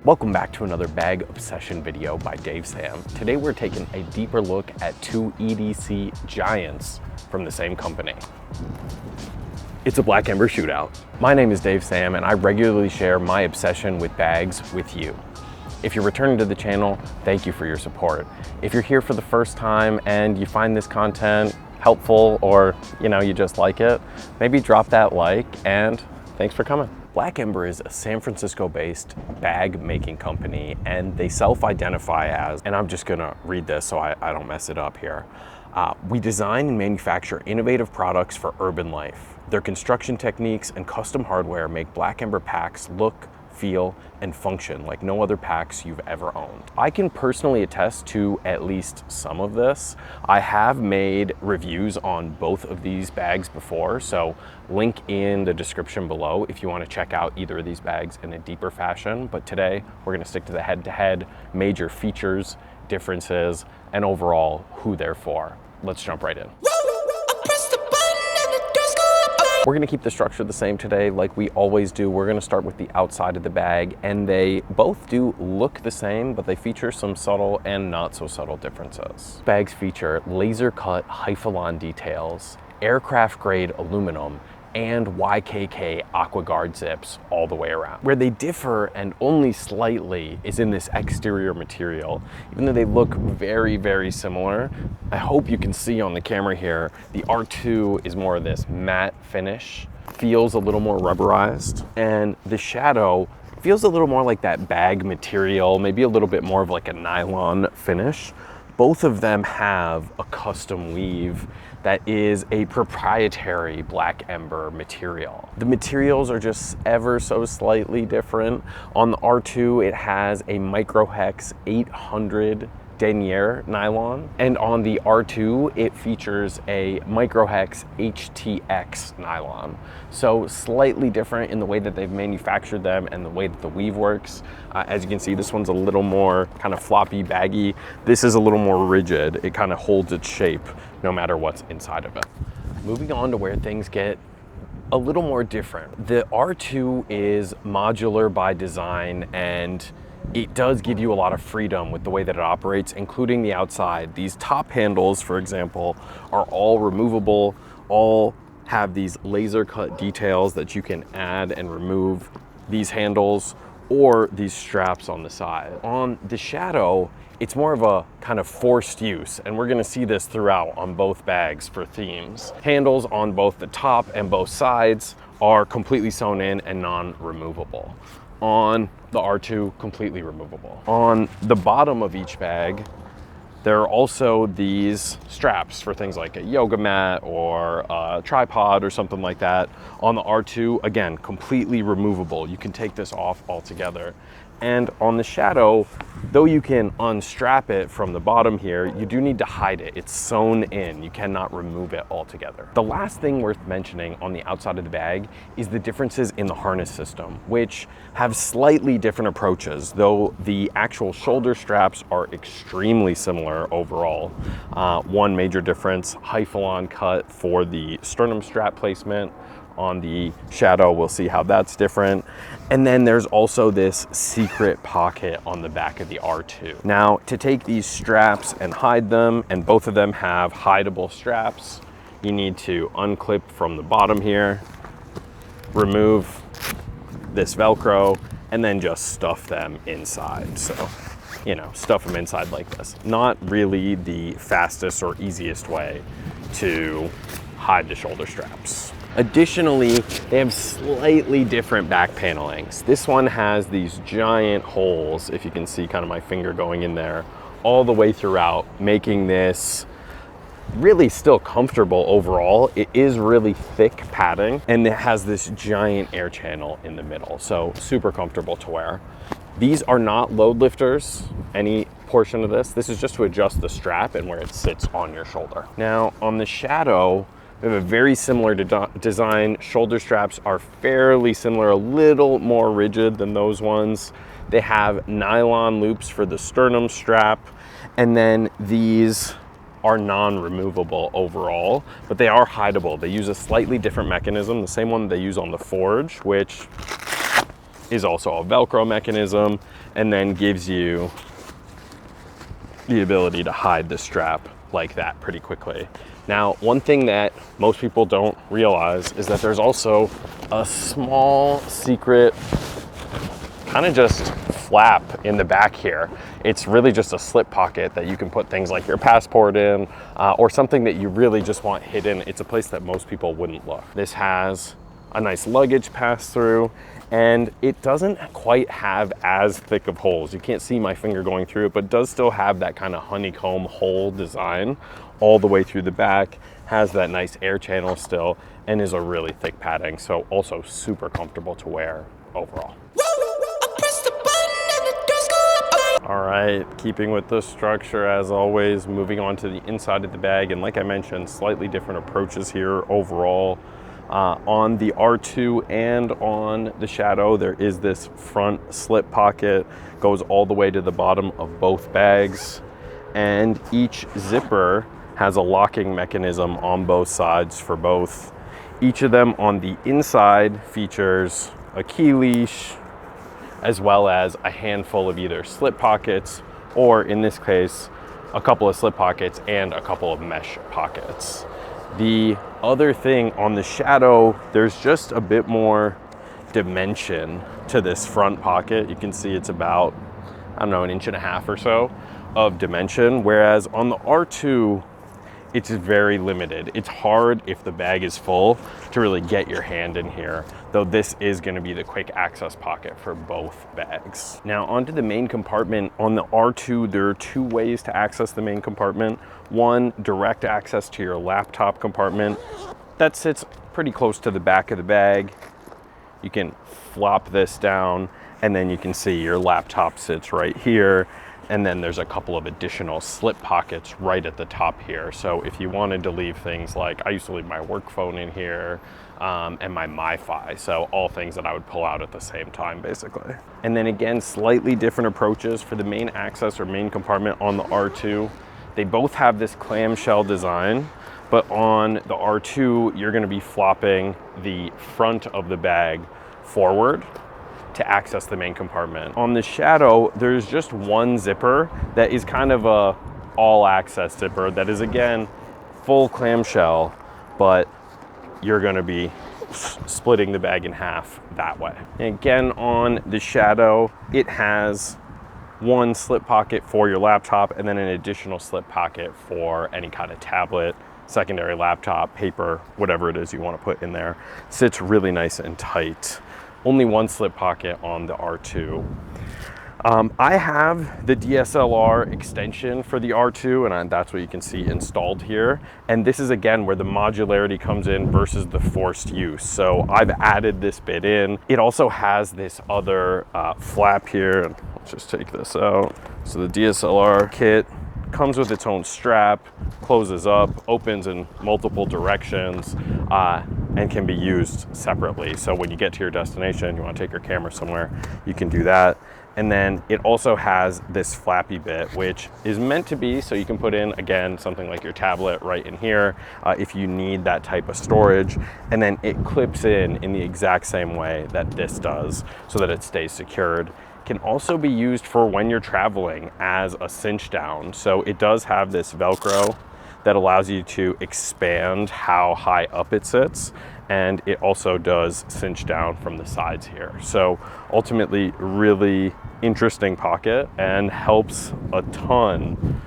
Welcome back to another bag obsession video by Dave Sam. Today we're taking a deeper look at two EDC giants from the same company. It's a Black Ember shootout. My name is Dave Sam and I regularly share my obsession with bags with you. If you're returning to the channel, thank you for your support. If you're here for the first time and you find this content helpful or you just like it, maybe drop that like and thanks for coming. Black Ember is a San Francisco based bag making company and they self-identify as, and I'm just gonna read this so I don't mess it up here. We design and manufacture innovative products for urban life. Their construction techniques and custom hardware make Black Ember packs look, feel, and function like no other packs you've ever owned. I can personally attest to at least some of this. I have made reviews on both of these bags before, so link in the description below if you want to check out either of these bags in a deeper fashion. But today we're going to stick to the head-to-head, major features, differences, and overall who they're for. Let's jump right in. We're gonna keep the structure the same today like we always do. We're gonna start with the outside of the bag, and they both do look the same, but they feature some subtle and not so subtle differences. Bags feature laser cut Hyphalon details, aircraft grade aluminum, and YKK AquaGuard zips all the way around. Where they differ, and only slightly, is in this exterior material. Even though they look very, very similar, I hope you can see on the camera here, the R2 is more of this matte finish, feels a little more rubberized, and the Shadow feels a little more like that bag material, maybe a little bit more of like a nylon finish. Both of them have a custom weave that is a proprietary Black Ember material. The materials are just ever so slightly different. On the R2, it has a Microhex 800 denier nylon, and on the R2 it features a Microhex HTX nylon. So slightly different in the way that they've manufactured them and the way that the weave works. As you can see, this one's a little more kind of floppy, baggy. This is a little more rigid. It kind of holds its shape no matter what's inside of it. Moving on to where things get a little more different. The R2 is modular by design, and it does give you a lot of freedom with the way that it operates, including the outside. These top handles, for example, are all removable, all have these laser cut details that you can add and remove these handles or these straps on the side. On the Shadow, it's more of a kind of forced use, and we're gonna see this throughout on both bags for themes. Handles on both the top and both sides are completely sewn in and non-removable. On the R2, completely removable. On the bottom of each bag, there are also these straps for things like a yoga mat or a tripod or something like that. On the R2, again, completely removable. You can take this off altogether. And on the Shadow, though you can unstrap it from the bottom here, you do need to hide it. It's sewn in. You cannot remove it altogether. The last thing worth mentioning on the outside of the bag is the differences in the harness system, which have slightly different approaches, though the actual shoulder straps are extremely similar overall. One major difference, Hyphalon cut for the sternum strap placement. On the Shadow, we'll see how that's different. And then there's also this secret pocket on the back of the R2. Now, to take these straps and hide them, and both of them have hideable straps, you need to unclip from the bottom here, remove this Velcro, and then just stuff them inside. So, stuff them inside like this. Not really the fastest or easiest way to hide the shoulder straps. Additionally, they have slightly different back panelings. This one has these giant holes, if you can see kind of my finger going in there, all the way throughout, making this really still comfortable overall. It is really thick padding, and it has this giant air channel in the middle, so super comfortable to wear. These are not load lifters, any portion of this. This is just to adjust the strap and where it sits on your shoulder. Now, on the Shadow, we have a very similar design. Shoulder straps are fairly similar, a little more rigid than those ones. They have nylon loops for the sternum strap, and then these are non-removable overall, but they are hideable. They use a slightly different mechanism, the same one they use on the Forge, which is also a Velcro mechanism, and then gives you the ability to hide the strap like that pretty quickly. Now, one thing that most people don't realize is that there's also a small secret kind of just flap in the back here. It's really just a slip pocket that you can put things like your passport in, or something that you really just want hidden. It's a place that most people wouldn't look. This has a nice luggage pass through, and it doesn't quite have as thick of holes. You can't see my finger going through it, but it does still have that kind of honeycomb hole design all the way through the back, has that nice air channel still, and is a really thick padding, so also super comfortable to wear overall. All right, keeping with the structure as always, moving on to the inside of the bag, and like I mentioned, slightly different approaches here overall. On the R2 and on the Shadow, there is this front slip pocket, goes all the way to the bottom of both bags, and each zipper has a locking mechanism on both sides for both. Each of them on the inside features a key leash, as well as a handful of either slip pockets, or in this case, a couple of slip pockets and a couple of mesh pockets. The other thing on the Shadow, there's just a bit more dimension to this front pocket. You can see it's about, I don't know, 1.5 inches or so of dimension, whereas on the R2, it's very limited. It's hard if the bag is full to really get your hand in here, though this is gonna be the quick access pocket for both bags. Now onto the main compartment. On the R2, there are 2 ways to access the main compartment. One, direct access to your laptop compartment. That sits pretty close to the back of the bag. You can flop this down, and then you can see your laptop sits right here. And then there's a couple of additional slip pockets right at the top here. So if you wanted to leave things like, I used to leave my work phone in here, and my MiFi. So all things that I would pull out at the same time, basically. And then again, slightly different approaches for the main access or main compartment on the R2. They both have this clamshell design, but on the R2, you're gonna be flopping the front of the bag forward to access the main compartment. On the Shadow, there's just one zipper that is kind of a all access zipper that is, again, full clamshell, but you're gonna be splitting the bag in half that way. And again, on the Shadow, it has one slip pocket for your laptop and then an additional slip pocket for any kind of tablet, secondary laptop, paper, whatever it is you want to put in there. Sits really nice and tight. Only one slip pocket on the R2. I have the DSLR extension for the R2, and that's what you can see installed here. And this is again where the modularity comes in versus the forced use. So I've added this bit in. It also has this other flap here. Let's just take this out. So the DSLR kit comes with its own strap, closes up, opens in multiple directions, and can be used separately. So when you get to your destination, you want to take your camera somewhere, you can do that. And then it also has this flappy bit, which is meant to be so you can put in, again, something like your tablet right in here if you need that type of storage. And then it clips in the exact same way that this does so that it stays secured. Can also be used for when you're traveling as a cinch down. So it does have this Velcro that allows you to expand how high up it sits, and it also does cinch down from the sides here. So ultimately, really interesting pocket and helps a ton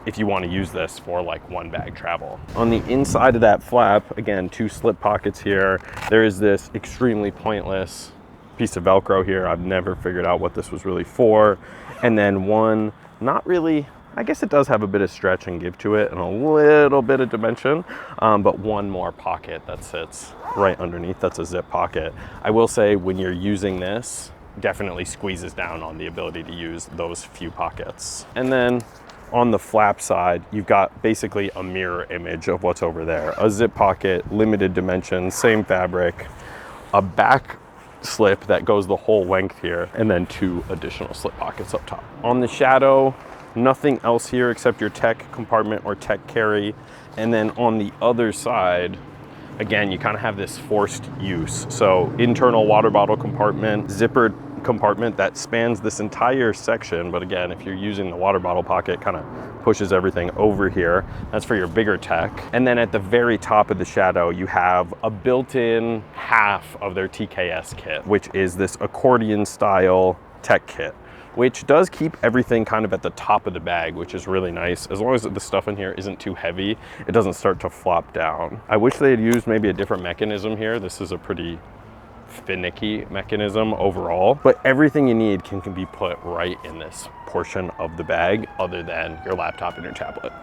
if you want to use this for like one bag travel. On the inside of that flap, again, 2 slip pockets here. There is this extremely pointless piece of Velcro here. I've never figured out what this was really for. And then one, not really, I guess it does have a bit of stretch and give to it and a little bit of dimension, but one more pocket that sits right underneath. That's a zip pocket. I will say when you're using this, definitely squeezes down on the ability to use those few pockets. And then on the flap side, you've got basically a mirror image of what's over there. A zip pocket, limited dimensions, same fabric, a back slip that goes the whole length here, and then 2 additional slip pockets up top. On the Shadow, nothing else here except your tech compartment or tech carry. And then on the other side, again, you kind of have this forced use. So internal water bottle compartment, zippered compartment that spans this entire section. But again, if you're using the water bottle pocket, kind of pushes everything over here. That's for your bigger tech. And then at the very top of the Shadow, you have a built-in half of their TKS kit, which is this accordion style tech kit, which does keep everything kind of at the top of the bag, which is really nice. As long as the stuff in here isn't too heavy, it doesn't start to flop down. I wish they had used maybe a different mechanism here. This is a pretty finicky mechanism overall, but everything you need can be put right in this portion of the bag, other than your laptop and your tablet.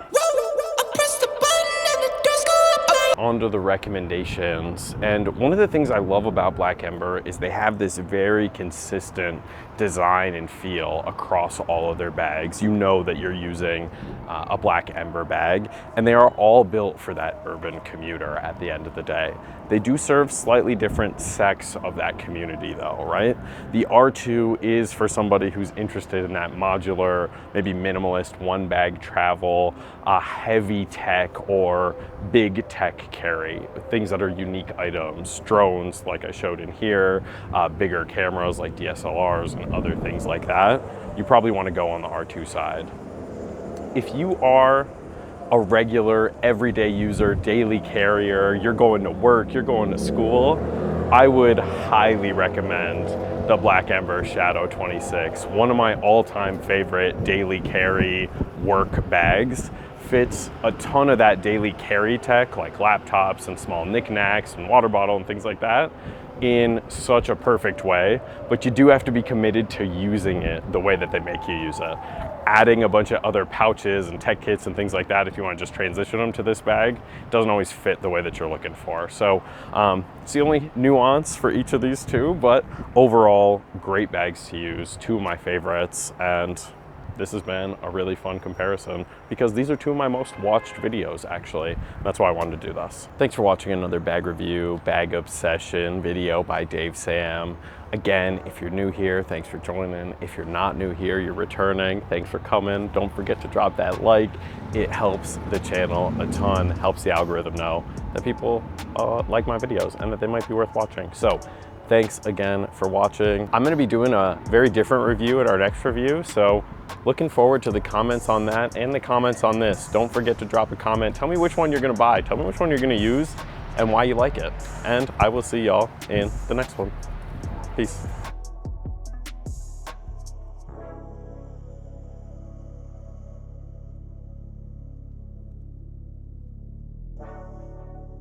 On to the recommendations. And one of the things I love about Black Ember is they have this very consistent design and feel across all of their bags. You know that you're using a Black Ember bag, and they are all built for that urban commuter at the end of the day. They do serve slightly different sects of that community though, right? The R2 is for somebody who's interested in that modular, maybe minimalist one bag travel, heavy tech or big tech carry, things that are unique items, drones like I showed in here, bigger cameras like DSLRs and other things like that. You probably want to go on the R2 side. If you are a regular everyday user, daily carrier, you're going to work, you're going to school, I would highly recommend the Black Ember Shadow 26. One of my all-time favorite daily carry work bags. Fits a ton of that daily carry tech like laptops and small knickknacks and water bottle and things like that in such a perfect way, but you do have to be committed to using it the way that they make you use it. Adding a bunch of other pouches and tech kits and things like that, if you want to just transition them to this bag, doesn't always fit the way that you're looking for. So it's the only nuance for each of these two, but overall, great bags to use, two of my favorites, and this has been a really fun comparison because these are two of my most watched videos, actually. That's why I wanted to do this. Thanks for watching another bag review, bag obsession video by Dave Sam. Again, if you're new here, thanks for joining. If you're not new here, you're returning. Thanks for coming. Don't forget to drop that like. It helps the channel a ton, helps the algorithm know that people like my videos and that they might be worth watching. So thanks again for watching. I'm gonna be doing a very different review at our next review, so looking forward to the comments on that and the comments on this. Don't forget to drop a comment. Tell me which one you're gonna buy. Tell me which one you're gonna use and why you like it. And I will see y'all in the next one. Peace.